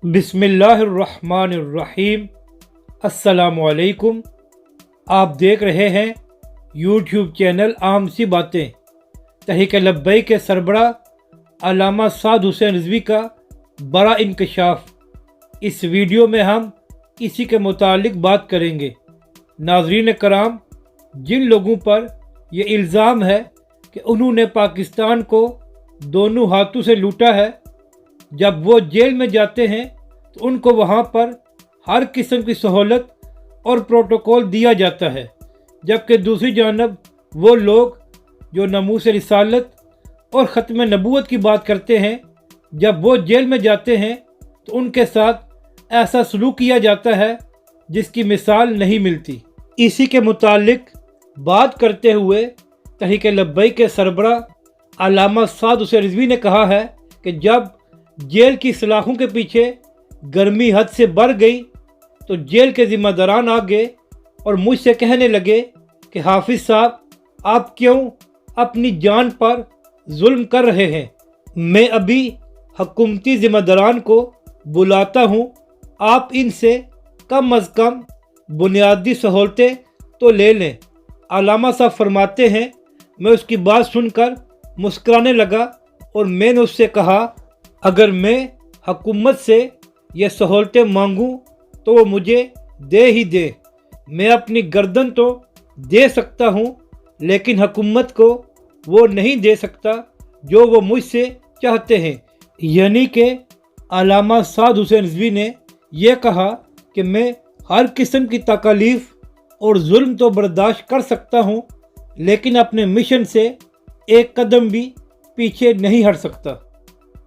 بسم اللہ الرحمن الرحیم۔ السلام علیکم۔ آپ دیکھ رہے ہیں یوٹیوب چینل عام سی باتیں۔ تحریک لبیک کے سربراہ علامہ سعد حسین رضوی کا بڑا انکشاف۔ اس ویڈیو میں ہم اسی کے متعلق بات کریں گے۔ ناظرین کرام، جن لوگوں پر یہ الزام ہے کہ انہوں نے پاکستان کو دونوں ہاتھوں سے لوٹا ہے، جب وہ جیل میں جاتے ہیں تو ان کو وہاں پر ہر قسم کی سہولت اور پروٹوکول دیا جاتا ہے، جبکہ دوسری جانب وہ لوگ جو ناموس رسالت اور ختم نبوت کی بات کرتے ہیں، جب وہ جیل میں جاتے ہیں تو ان کے ساتھ ایسا سلوک کیا جاتا ہے جس کی مثال نہیں ملتی۔ اسی کے متعلق بات کرتے ہوئے تحریک لبیک کے سربراہ علامہ سعد حسین رضوی نے کہا ہے کہ جب جیل کی سلاخوں کے پیچھے گرمی حد سے بڑھ گئی تو جیل کے ذمہ داران آ گئے اور مجھ سے کہنے لگے کہ حافظ صاحب، آپ کیوں اپنی جان پر ظلم کر رہے ہیں؟ میں ابھی حکومتی ذمہ داران کو بلاتا ہوں، آپ ان سے کم از کم بنیادی سہولتیں تو لے لیں۔ علامہ صاحب فرماتے ہیں، میں اس کی بات سن کر مسکرانے لگا اور میں نے اس سے کہا، اگر میں حکومت سے یہ سہولتیں مانگوں تو وہ مجھے دے ہی دے۔ میں اپنی گردن تو دے سکتا ہوں، لیکن حکومت کو وہ نہیں دے سکتا جو وہ مجھ سے چاہتے ہیں۔ یعنی کہ علامہ سعد حسین رضوی نے یہ کہا کہ میں ہر قسم کی تکالیف اور ظلم تو برداشت کر سکتا ہوں، لیکن اپنے مشن سے ایک قدم بھی پیچھے نہیں ہٹ سکتا۔